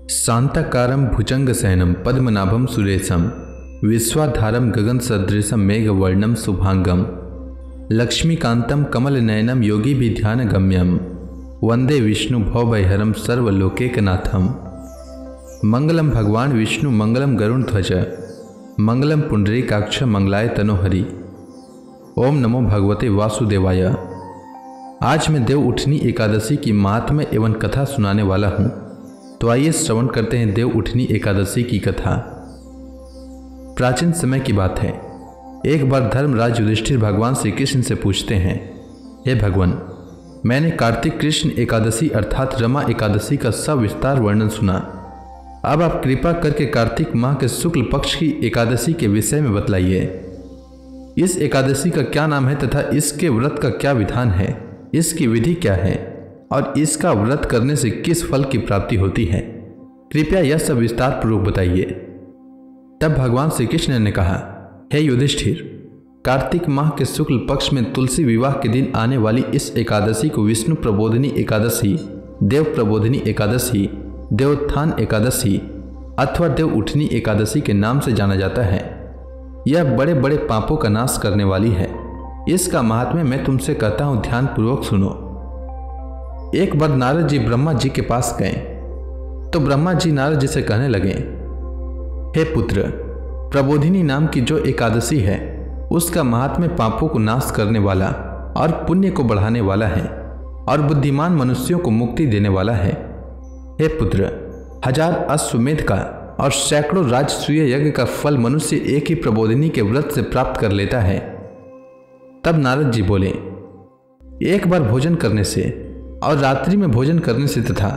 शांताकारं भुजंगशयनं पद्मनाभं सुरेशं विश्वाधारं गगनसदृशं मेघवर्णं शुभांगं लक्ष्मीकान्तं कमलनयनं योगिभिध्यानगम्यं वंदे विष्णु भवभयहरं सर्वलोकैकनाथं। मंगलम भगवान विष्णु मंगलम गरुड़ध्वज मंगलम पुंडरीकाक्ष मंगलाय तनोहरि। ओम नमो भगवते वासुदेवाय। आज मैं देव उठनी एकादशी की महात्म्य एवं कथा सुनाने वाला हूँ। तो आइए श्रवण करते हैं देव उठनी एकादशी की कथा। प्राचीन समय की बात है। एक बार धर्मराज युधिष्ठिर भगवान श्री कृष्ण से पूछते हैं, हे भगवान, मैंने कार्तिक कृष्ण एकादशी अर्थात रमा एकादशी का सविस्तार वर्णन सुना। अब आप कृपा करके कार्तिक माह के शुक्ल पक्ष की एकादशी के विषय में बतलाइए। इस एकादशी का क्या नाम है तथा इसके व्रत का क्या विधान है, इसकी विधि क्या है और इसका व्रत करने से किस फल की प्राप्ति होती है, कृपया यह सब विस्तार पूर्वक बताइए। तब भगवान श्री कृष्ण ने कहा, हे युधिष्ठिर, कार्तिक माह के शुक्ल पक्ष में तुलसी विवाह के दिन आने वाली इस एकादशी को विष्णु प्रबोधिनी एकादशी, देव प्रबोधिनी एकादशी, देवोत्थान एकादशी अथवा देव उठनी एकादशी के नाम से जाना जाता है। यह बड़े बड़े पापों का नाश करने वाली है। इसका महात्म्य मैं तुमसे कहता हूं, ध्यान पूर्वक सुनो। एक बार नारद जी ब्रह्मा जी के पास गए तो ब्रह्मा जी नारद जी से कहने लगे, हे पुत्र, प्रबोधिनी नाम की जो एकादशी है उसका महात्म्य पापों को नाश करने वाला और पुण्य को बढ़ाने वाला है और बुद्धिमान मनुष्यों को मुक्ति देने वाला है। हे पुत्र, 1000 अश्वमेध का और सैकड़ों राजसूय यज्ञ का फल मनुष्य एक ही प्रबोधिनी के व्रत से प्राप्त कर लेता है। तब नारद जी बोले, एक बार भोजन करने से और रात्रि में भोजन करने से तथा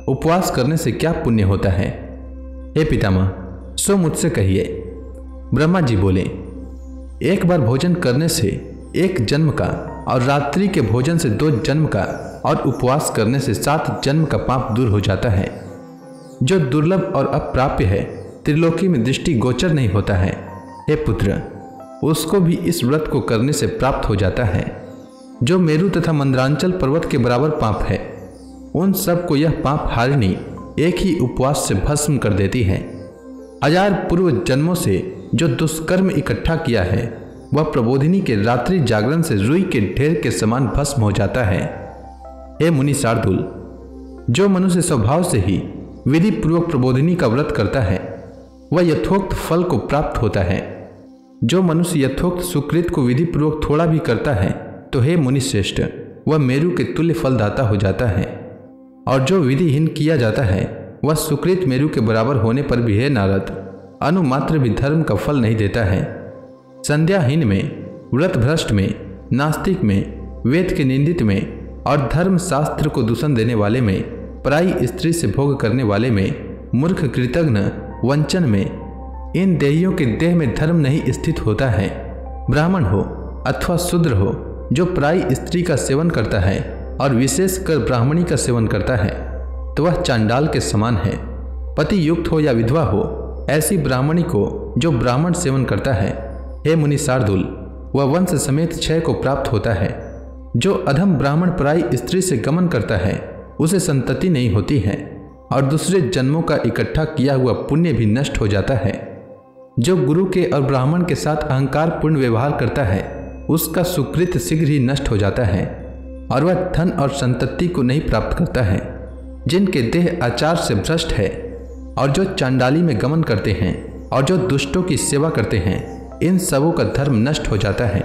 उपवास करने से क्या पुण्य होता है? हे पितामह, सो मुझसे कहिए। ब्रह्मा जी बोले, एक बार भोजन करने से 1 जन्म का और रात्रि के भोजन से 2 जन्म का और उपवास करने से 7 जन्म का पाप दूर हो जाता है। जो दुर्लभ और अप्राप्य है, त्रिलोकी में दृष्टि गोचर नहीं होता है, हे पुत्र, उसको भी इस व्रत को करने से प्राप्त हो जाता है। जो मेरु तथा मंद्रांचल पर्वत के बराबर पाप है, उन सब को यह पाप हारिणी एक ही उपवास से भस्म कर देती है। 1000 पूर्व जन्मों से जो दुष्कर्म इकट्ठा किया है वह प्रबोधिनी के रात्रि जागरण से रुई के ढेर के समान भस्म हो जाता है। हे मुनि शार्दूल, जो मनुष्य स्वभाव से ही विधि पूर्वक प्रबोधिनी का व्रत करता है वह यथोक्त फल को प्राप्त होता है। जो मनुष्य यथोक्त सुकृत को विधि पूर्वक थोड़ा भी करता है तो हे मुनि श्रेष्ठ, वह मेरु के तुल्य फलदाता हो जाता है। और जो विधिहीन किया जाता है वह सुकृत मेरु के बराबर होने पर भी, हे नारद, अनुमात्र भी धर्म का फल नहीं देता है। संध्याहीन में, व्रत भ्रष्ट में, नास्तिक में, वेद के निंदित में और धर्म शास्त्र को दूषण देने वाले में, पराई स्त्री से भोग करने वाले में, मूर्ख, कृतघ्न, वंचन में, इन देहियों के देह में धर्म नहीं स्थित होता है। ब्राह्मण हो अथवा शूद्र हो, जो पराई स्त्री का सेवन करता है और विशेषकर ब्राह्मणी का सेवन करता है तो वह चांडाल के समान है। पति युक्त हो या विधवा हो, ऐसी ब्राह्मणी को जो ब्राह्मण सेवन करता है, हे मुनि शार्दूल, वह वंश समेत क्षय को प्राप्त होता है। जो अधम ब्राह्मण पराई स्त्री से गमन करता है उसे संतति नहीं होती है और दूसरे जन्मों का इकट्ठा किया हुआ पुण्य भी नष्ट हो जाता है। जो गुरु के और ब्राह्मण के साथ अहंकार पूर्ण व्यवहार करता है उसका सुकृत शीघ्र ही नष्ट हो जाता है और वह धन और संतति को नहीं प्राप्त करता है। जिनके देह आचार से भ्रष्ट है और जो चांडाली में गमन करते हैं और जो दुष्टों की सेवा करते हैं, इन सबों का धर्म नष्ट हो जाता है।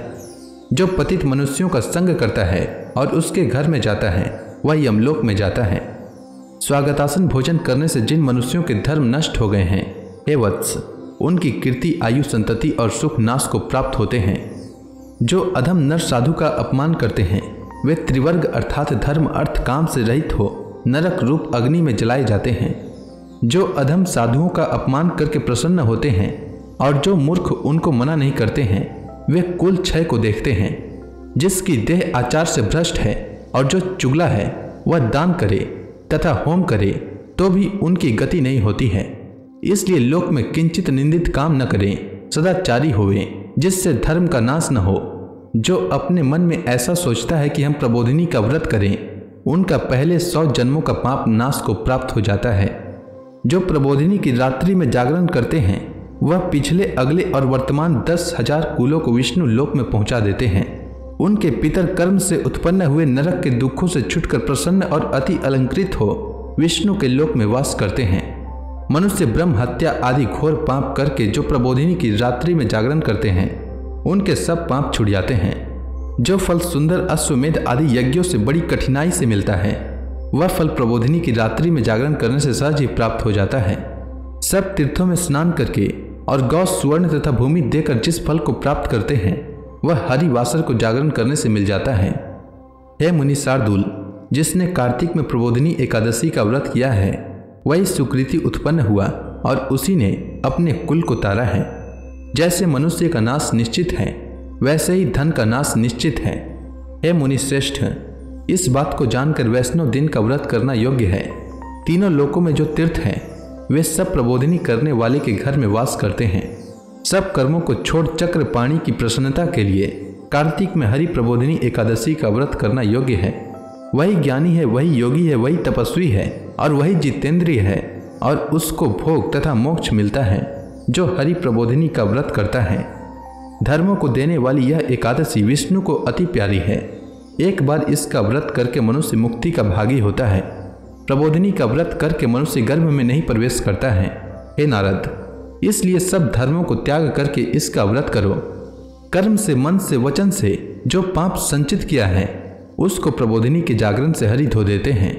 जो पतित मनुष्यों का संग करता है और उसके घर में जाता है वह यमलोक में जाता है। स्वागतासन भोजन करने से जिन मनुष्यों के धर्म नष्ट हो गए हैं, हे वत्स, उनकी कीर्ति, आयु, संतति और सुख नाश को प्राप्त होते हैं। जो अधम नर साधु का अपमान करते हैं वे त्रिवर्ग अर्थात धर्म, अर्थ, काम से रहित हो नरक रूप अग्नि में जलाए जाते हैं। जो अधम साधुओं का अपमान करके प्रसन्न होते हैं और जो मूर्ख उनको मना नहीं करते हैं वे कुल क्षय को देखते हैं। जिसकी देह आचार से भ्रष्ट है और जो चुगला है वह दान करे तथा होम करे तो भी उनकी गति नहीं होती है। इसलिए लोक में किंचित निंदित काम न करें, सदाचारी होवे, जिससे धर्म का नाश न हो। जो अपने मन में ऐसा सोचता है कि हम प्रबोधिनी का व्रत करें, उनका पहले 100 जन्मों का पाप नाश को प्राप्त हो जाता है। जो प्रबोधिनी की रात्रि में जागरण करते हैं वह पिछले, अगले और वर्तमान 10,000 कुलों को विष्णु लोक में पहुंचा देते हैं। उनके पितर कर्म से उत्पन्न हुए नरक के दुखों से छुटकर प्रसन्न और अति अलंकृत हो विष्णु के लोक में वास करते हैं। मनुष्य ब्रह्म हत्या आदि घोर पाप करके जो प्रबोधिनी की रात्रि में जागरण करते हैं उनके सब पाप छूट जाते हैं। जो फल सुंदर अश्वमेध आदि यज्ञों से बड़ी कठिनाई से मिलता है वह फल प्रबोधिनी की रात्रि में जागरण करने से सहज ही प्राप्त हो जाता है। सब तीर्थों में स्नान करके और गौ, सुवर्ण तथा भूमि देकर जिस फल को प्राप्त करते हैं वह हरिवासर को जागरण करने से मिल जाता है। हे मुनि शार्दूल, जिसने कार्तिक में प्रबोधिनी एकादशी का व्रत किया है वही सुकृति उत्पन्न हुआ और उसी ने अपने कुल को तारा है। जैसे मनुष्य का नाश निश्चित है वैसे ही धन का नाश निश्चित है। हे मुनि श्रेष्ठ, इस बात को जानकर वैष्णव दिन का व्रत करना योग्य है। तीनों लोकों में जो तीर्थ हैं वे सब प्रबोधिनी करने वाले के घर में वास करते हैं। सब कर्मों को छोड़ चक्रपाणी की प्रसन्नता के लिए कार्तिक में हरि प्रबोधिनी एकादशी का व्रत करना योग्य है। वही ज्ञानी है, वही योगी है, वही तपस्वी है और वही जितेंद्रिय है और उसको भोग तथा मोक्ष मिलता है जो हरि प्रबोधिनी का व्रत करता है। धर्मों को देने वाली यह एकादशी विष्णु को अति प्यारी है। एक बार इसका व्रत करके मनुष्य मुक्ति का भागी होता है। प्रबोधिनी का व्रत करके मनुष्य गर्भ में नहीं प्रवेश करता है। हे नारद, इसलिए सब धर्मों को त्याग करके इसका व्रत करो। कर्म से, मन से, वचन से जो पाप संचित किया है उसको प्रबोधिनी के जागरण से हरि धो देते हैं।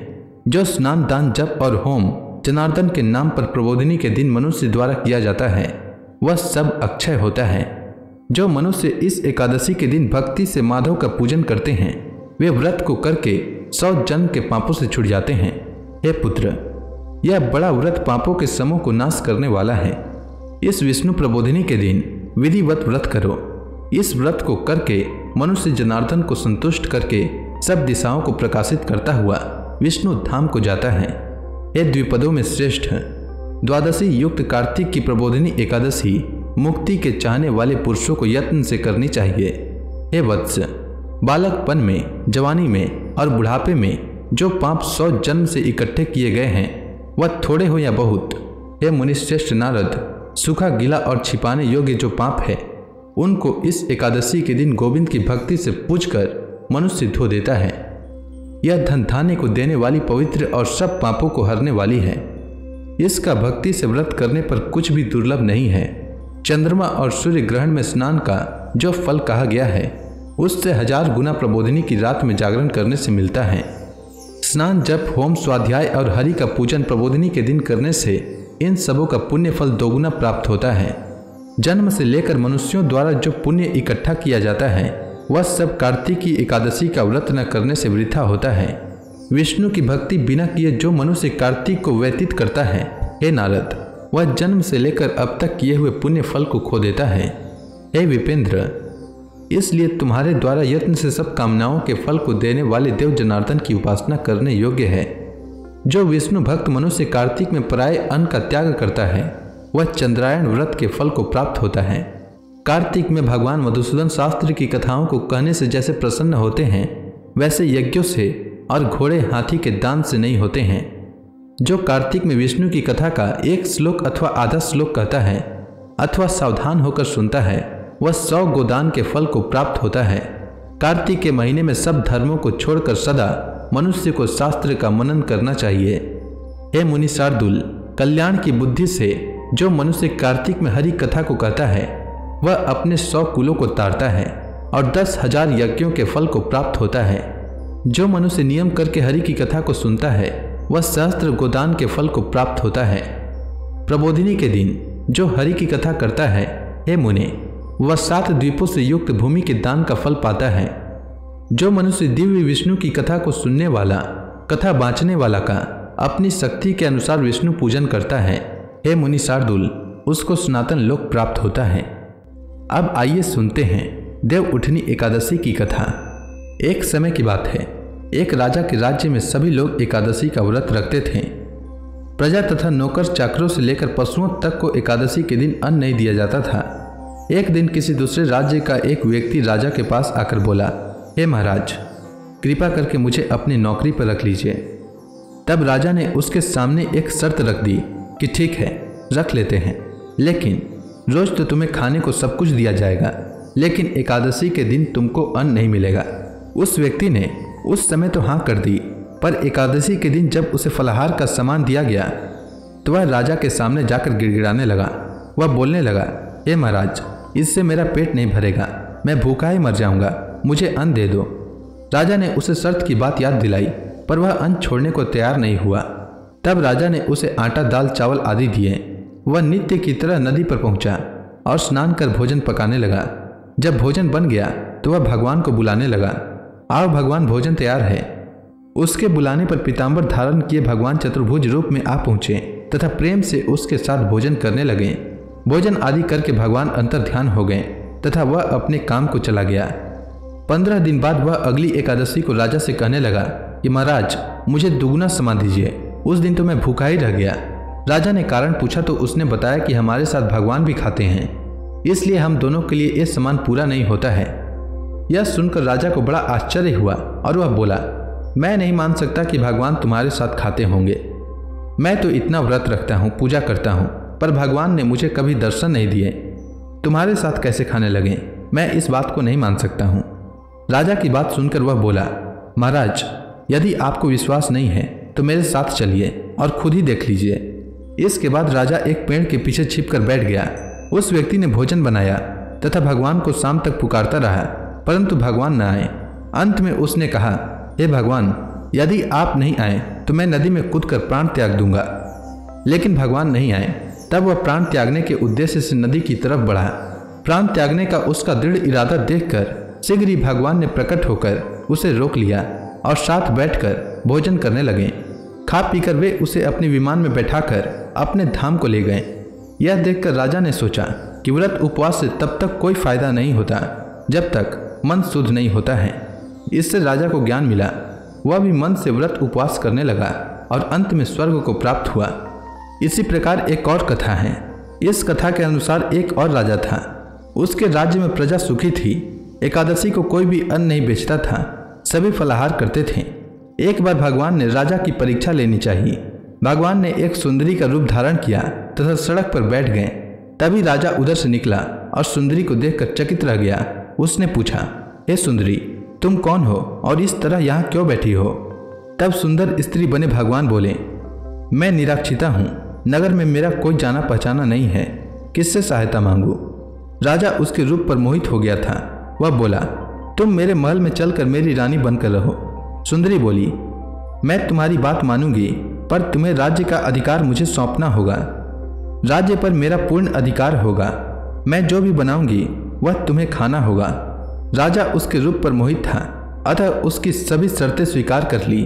जो स्नान, दान, जप और होम जनार्दन के नाम पर प्रबोधिनी के दिन मनुष्य द्वारा किया जाता है वह सब अक्षय होता है। जो मनुष्य इस एकादशी के दिन भक्ति से माधव का पूजन करते हैं वे व्रत को करके 100 जन्म के पापों से छूट जाते हैं। हे पुत्र, यह बड़ा व्रत पापों के समूह को नाश करने वाला है। इस विष्णु प्रबोधिनी के दिन विधिवत व्रत करो। इस व्रत को करके मनुष्य जनार्दन को संतुष्ट करके सब दिशाओं को प्रकाशित करता हुआ विष्णु धाम को जाता है। हे द्विपदों में श्रेष्ठ, द्वादशी युक्त कार्तिक की प्रबोधिनी एकादशी मुक्ति के चाहने वाले पुरुषों को यत्न से करनी चाहिए। हे वत्स, बालकपन में, जवानी में और बुढ़ापे में जो पाप 100 जन्म से इकट्ठे किए गए हैं वह थोड़े हो या बहुत, हे मुनिश्रेष्ठ नारद, सूखा, गीला और छिपाने योग्य जो पाप है उनको इस एकादशी के दिन गोविंद की भक्ति से पूजकर मनुष्य धो देता है। यह धन धान्य को देने वाली पवित्र और सब पापों को हरने वाली है। इसका भक्ति से व्रत करने पर कुछ भी दुर्लभ नहीं है। चंद्रमा और सूर्य ग्रहण में स्नान का जो फल कहा गया है उससे 1000 गुना प्रबोधिनी की रात में जागरण करने से मिलता है। स्नान, जप, होम, स्वाध्याय और हरि का पूजन प्रबोधिनी के दिन करने से इन सबों का पुण्य फल दोगुना प्राप्त होता है। जन्म से लेकर मनुष्यों द्वारा जो पुण्य इकट्ठा किया जाता है वह सब कार्तिक की एकादशी का व्रत न करने से वृथा होता है। विष्णु की भक्ति बिना किए जो मनुष्य कार्तिक को व्यतीत करता है, हे नारद, वह जन्म से लेकर अब तक किए हुए पुण्य फल को खो देता है। हे विपेंद्र, इसलिए तुम्हारे द्वारा यत्न से सब कामनाओं के फल को देने वाले देव जनार्दन की उपासना करने योग्य है। जो विष्णु भक्त मनुष्य कार्तिक में पराये अन्न का त्याग करता है वह चंद्रायण व्रत के फल को प्राप्त होता है। कार्तिक में भगवान मधुसूदन शास्त्र की कथाओं को कहने से जैसे प्रसन्न होते हैं वैसे यज्ञों से और घोड़े, हाथी के दान से नहीं होते हैं। जो कार्तिक में विष्णु की कथा का एक श्लोक अथवा आधा श्लोक कहता है अथवा सावधान होकर सुनता है वह 100 गोदान के फल को प्राप्त होता है। कार्तिक के महीने में सब धर्मों को छोड़कर सदा मनुष्य को शास्त्र का मनन करना चाहिए। हे मुनि शार्दूल, कल्याण की बुद्धि से जो मनुष्य कार्तिक में हरि कथा को कहता है वह अपने 100 कुलों को तारता है और 10,000 यज्ञों के फल को प्राप्त होता है। जो मनुष्य नियम करके हरि की कथा को सुनता है वह सहस्त्र गोदान के फल को प्राप्त होता है। प्रबोधिनी के दिन जो हरि की कथा करता है, हे मुने, वह 7 द्वीपों से युक्त भूमि के दान का फल पाता है। जो मनुष्य दिव्य विष्णु की कथा को सुनने वाला, कथा बाँचने वाला का अपनी शक्ति के अनुसार विष्णु पूजन करता है, हे मुनि शार्दूल, उसको सनातन लोक प्राप्त होता है। अब आइए सुनते हैं देव उठनी एकादशी की कथा। एक समय की बात है, एक राजा के राज्य में सभी लोग एकादशी का व्रत रखते थे। प्रजा तथा नौकर चाकरों से लेकर पशुओं तक को एकादशी के दिन अन्न नहीं दिया जाता था। एक दिन किसी दूसरे राज्य का एक व्यक्ति राजा के पास आकर बोला, हे महाराज, कृपा करके मुझे अपनी नौकरी पर रख लीजिए। तब राजा ने उसके सामने एक शर्त रख दी कि ठीक है रख लेते हैं, लेकिन रोज तो तुम्हें खाने को सब कुछ दिया जाएगा, लेकिन एकादशी के दिन तुमको अन्न नहीं मिलेगा। उस व्यक्ति ने उस समय तो हाँ कर दी, पर एकादशी के दिन जब उसे फलाहार का सामान दिया गया तो वह राजा के सामने जाकर गिड़गिड़ाने लगा। वह बोलने लगा, हे महाराज, इससे मेरा पेट नहीं भरेगा, मैं भूखा ही मर जाऊंगा, मुझे अन्न दे दो। राजा ने उसे शर्त की बात याद दिलाई, पर वह अन्न छोड़ने को तैयार नहीं हुआ। तब राजा ने उसे आटा, दाल, चावल आदि दिए। वह नित्य की तरह नदी पर पहुंचा और स्नान कर भोजन पकाने लगा। जब भोजन बन गया तो वह भगवान को बुलाने लगा, आओ भगवान, भोजन तैयार है। उसके बुलाने पर पीताम्बर धारण किए भगवान चतुर्भुज रूप में आ पहुंचे तथा प्रेम से उसके साथ भोजन करने लगे। भोजन आदि करके भगवान अंतर्ध्यान हो गए तथा वह अपने काम को चला गया। 15 दिन बाद वह अगली एकादशी को राजा से कहने लगा कि महाराज, मुझे दुगुना सामान दीजिए, उस दिन तो मैं भूखा ही रह गया। राजा ने कारण पूछा तो उसने बताया कि हमारे साथ भगवान भी खाते हैं, इसलिए हम दोनों के लिए ये सामान पूरा नहीं होता है। यह सुनकर राजा को बड़ा आश्चर्य हुआ और वह बोला, मैं नहीं मान सकता कि भगवान तुम्हारे साथ खाते होंगे। मैं तो इतना व्रत रखता हूँ, पूजा करता हूँ, पर भगवान ने मुझे कभी दर्शन नहीं दिए, तुम्हारे साथ कैसे खाने लगे? मैं इस बात को नहीं मान सकता हूँ। राजा की बात सुनकर वह बोला, महाराज, यदि आपको विश्वास नहीं है तो मेरे साथ चलिए और खुद ही देख लीजिए। इसके बाद राजा एक पेड़ के पीछे छिपकर बैठ गया। उस व्यक्ति ने भोजन बनाया तथा भगवान को शाम तक पुकारता रहा, परंतु भगवान न आए। अंत में उसने कहा, हे भगवान, यदि आप नहीं आए तो मैं नदी में कूदकर प्राण त्याग दूंगा। लेकिन भगवान नहीं आए। तब वह प्राण त्यागने के उद्देश्य से नदी की तरफ बढ़ा। प्राण त्यागने का उसका दृढ़ इरादा देखकर शीघ्र ही भगवान ने प्रकट होकर उसे रोक लिया और साथ बैठकर भोजन करने लगे। खा पीकर वे उसे अपने विमान में बैठाकर अपने धाम को ले गए। यह देखकर राजा ने सोचा कि व्रत उपवास से तब तक कोई फायदा नहीं होता जब तक मन शुद्ध नहीं होता है। इससे राजा को ज्ञान मिला। वह भी मन से व्रत उपवास करने लगा और अंत में स्वर्ग को प्राप्त हुआ। इसी प्रकार एक और कथा है। इस कथा के अनुसार एक और राजा था। उसके राज्य में प्रजा सुखी थी। एकादशी को कोई भी अन्न नहीं बेचता था, सभी फलाहार करते थे। एक बार भगवान ने राजा की परीक्षा लेनी चाहिए। भगवान ने एक सुंदरी का रूप धारण किया तथा सड़क पर बैठ गए। तभी राजा उधर से निकला और सुंदरी को देखकर चकित रह गया। उसने पूछा, हे सुंदरी, तुम कौन हो और इस तरह यहाँ क्यों बैठी हो? तब सुंदर स्त्री बने भगवान बोले, मैं निराक्षिता हूँ, नगर में मेरा कोई जाना पहचाना नहीं है, किससे सहायता मांगू? राजा उसके रूप पर मोहित हो गया था। वह बोला, तुम मेरे महल में चलकर मेरी रानी बनकर रहो। सुंदरी बोली, मैं तुम्हारी बात मानूंगी, पर तुम्हें राज्य का अधिकार मुझे सौंपना होगा। राज्य पर मेरा पूर्ण अधिकार होगा। मैं जो भी बनाऊंगी वह तुम्हें खाना होगा। राजा उसके रूप पर मोहित था, अतः उसकी सभी शर्तें स्वीकार कर ली।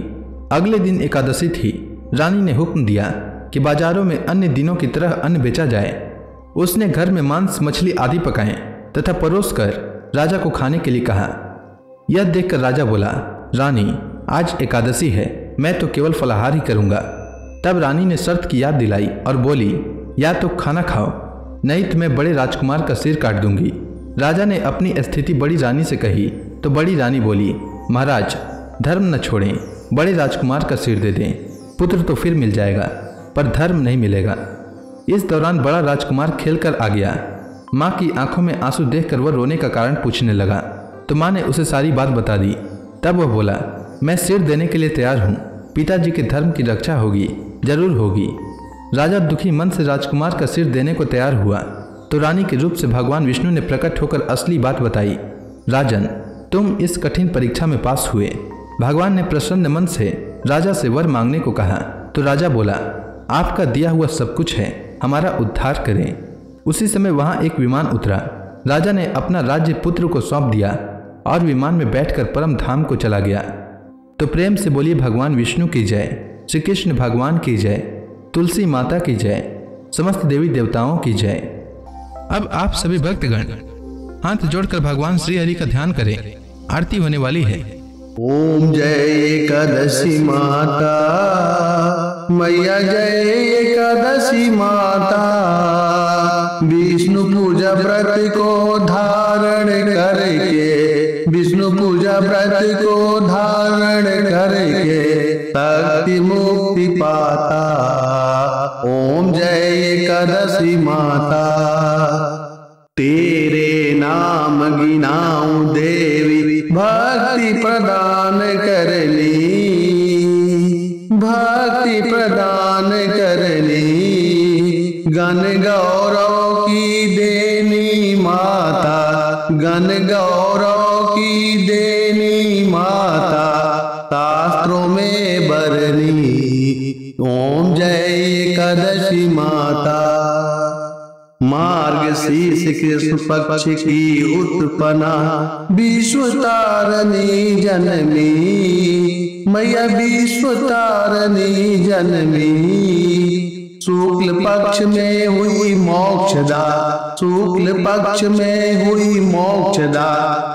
अगले दिन एकादशी थी। रानी ने हुक्म दिया कि बाजारों में अन्य दिनों की तरह अन्न बेचा जाए। उसने घर में मांस, मछली आदि पकाए तथा परोस कर राजा को खाने के लिए कहा। यह देखकर राजा बोला, रानी, आज एकादशी है, मैं तो केवल फलाहार ही करूंगा। तब रानी ने शर्त की याद दिलाई और बोली, या तो खाना खाओ, नहीं तो मैं बड़े राजकुमार का सिर काट दूंगी। राजा ने अपनी स्थिति बड़ी रानी से कही तो बड़ी रानी बोली, महाराज, धर्म न छोड़ें, बड़े राजकुमार का सिर दे दें, पुत्र तो फिर मिल जाएगा, पर धर्म नहीं मिलेगा। इस दौरान बड़ा राजकुमार खेलकर आ गया। माँ की आंखों में आंसू देखकर वह रोने का कारण पूछने लगा, तो माँ ने उसे सारी बात बता दी। तब वह बोला, मैं सिर देने के लिए तैयार हूँ, पिताजी के धर्म की रक्षा होगी, जरूर होगी। राजा दुखी मन से राजकुमार का सिर देने को तैयार हुआ तो रानी के रूप से भगवान विष्णु ने प्रकट होकर असली बात बताई। राजन, तुम इस कठिन परीक्षा में पास हुए। भगवान ने प्रसन्न मन से राजा से वर मांगने को कहा तो राजा बोला, आपका दिया हुआ सब कुछ है, हमारा उद्धार करें। उसी समय वहां एक विमान उतरा। राजा ने अपना राज्य पुत्र को सौंप दिया और विमान में बैठकर परम धाम को चला गया। तो प्रेम से बोलिए, भगवान विष्णु की जय, श्री कृष्ण भगवान की जय, तुलसी माता की जय, समस्त देवी देवताओं की जय। अब आप सभी भक्तगण हाथ जोड़कर भगवान श्री हरि का ध्यान करें। आरती होने वाली है। ओम जय एकादशी माता, मैया जय एकादशी माता, विष्णु पूजा व्रत को धारण करके, विष्णु पूजा व्रत को धारण करके शक्ति मुक्ति पाता। ओम ओम जय एकादशी माता। तेरे नाम गिनाऊं देवी भक्ति प्रदान करनी, भक्ति प्रदान करनी। गण गौरव की देनी माता, गण गौरव की देनी माता, शास्त्रों में बरनी। ओम जय एकादशी माता। मार्गशीर्ष कृष्ण पक्ष की उत्पन्ना विश्व तारणी जनमी, मैया विश्व तारणी जनमी। शुक्ल पक्ष में हुई मोक्षदा, शुक्ल पक्ष में हुई मोक्षदा,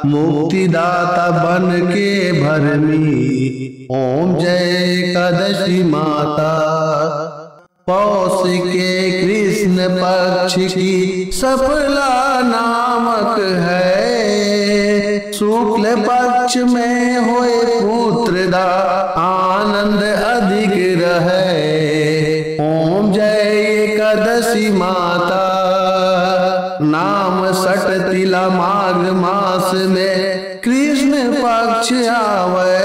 मुक्तिदाता बन के भरनी। ओम जय एकादशी माता। पौष के कृष्ण पक्ष की सफला नामक है, शुक्ल पक्ष में होए पुत्रदा आनंद अधिक रहे। ओम जय एकादशी माता। नाम सट तिला माघ मास में कृष्ण पक्ष आवे,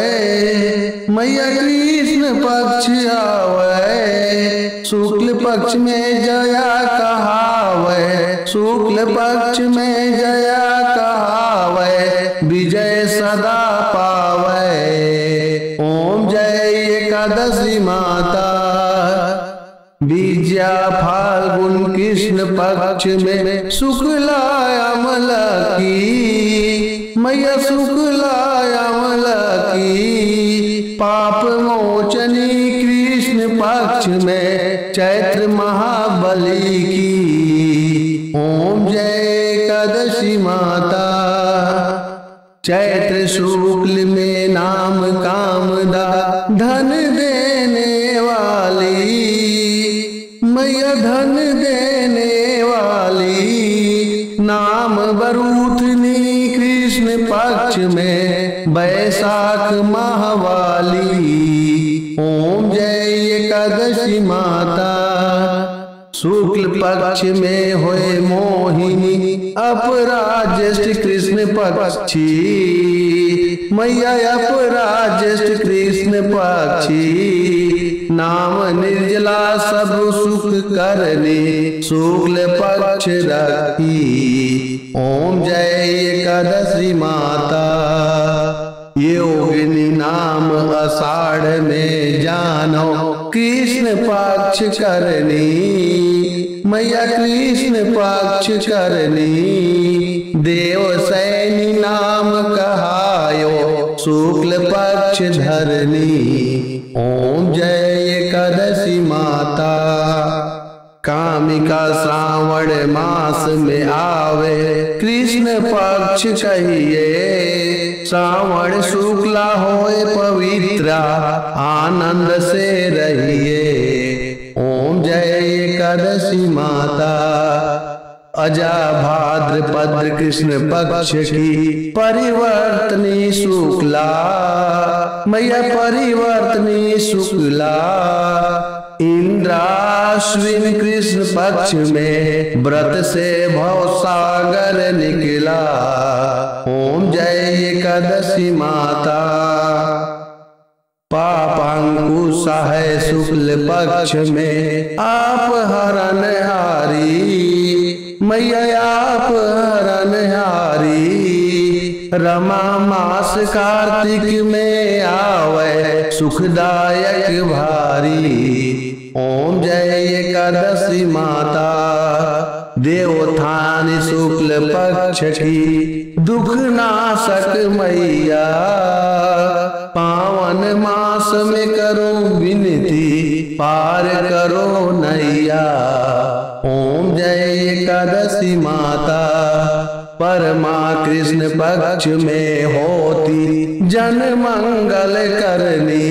मैया कृष्ण पक्ष आवे। शुक्ल पक्ष में जया कहावे, शुक्ल पक्ष में जया कहावे, विजय सदा पावे। ओम जय एकादशी माता। विजया फाल्गुन कृष्ण पक्ष में शुक्ला अमला की, मैया शुक्ला अमला की। पाप मोचनी कृष्ण पक्ष में चैत्र महाबली की। ओम जय एकादशी माता। चैत्र शुक्ल में नाम कामदा धन देने वाली, मैया धन देने वाली। नाम बरूथनी कृष्ण पक्ष में बैसाख माहवाली। ओम जय एकादशी माता। शुक्ल पक्ष में होए मोहिनी अपराज्येष्ठ कृष्ण पक्षी, मैया अपराज्येष्ठ कृष्ण पक्षी। नाम निर्जला सब सुख करने शुक्ल पक्ष रखी। ओम जय एकादशी माता। योगिनी नाम आषाढ़ में जानो कृष्ण पक्ष करनी, मैया कृष्ण पक्ष करनी। देव सैनी नाम कहायो शुक्ल पक्ष धरनी। ओम जय एकादशी माता। कामिका श्रावण मास में आवे कृष्ण पक्ष कहिए। श्रावण शुक्ला होए पवित्रा आनंद से रहिए। ओम जय एकादशी माता। अजा भाद्रपद कृष्ण पक्ष की परिवर्तनी शुक्ला, मैया परिवर्तनी शुक्ला। इंद्राश्विन कृष्ण पक्ष में व्रत से भवसागर निकला। ओम जय एकादशी माता। पापांकुश है शुक्ल पक्ष में आप हरण हारी, मैया आप हरण हारी। रमा मास कार्तिक में आवे सुखदायक भारी। ओम जय एकादशी माता। देवोत्थान शुक्ल पक्ष की दुख नाशक मैया। पावन मास में करो विनती पार करो नैया। ओम जय एकादशी माता। परमा कृष्ण पक्ष में होती जन मंगल करनी,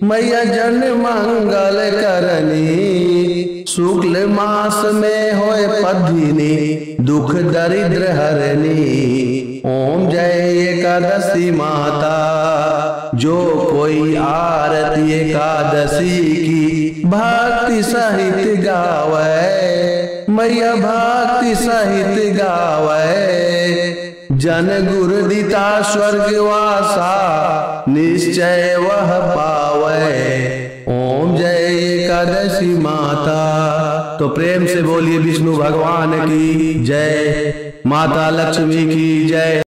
मैया जन मंगल करनी। शुक्ल मास में होए पद्मिनी दुख दरिद्र हरनी। ओम जय एकादशी माता। जो कोई आरती एकादशी की भक्ति सहित गावे, मैया भक्ति सहित गावे। जन गुरु दिता स्वर्गवासा, निश्चय वह पावे। ओम जय एकादशी माता। तो प्रेम से बोलिए विष्णु भगवान की जय, माता लक्ष्मी की जय।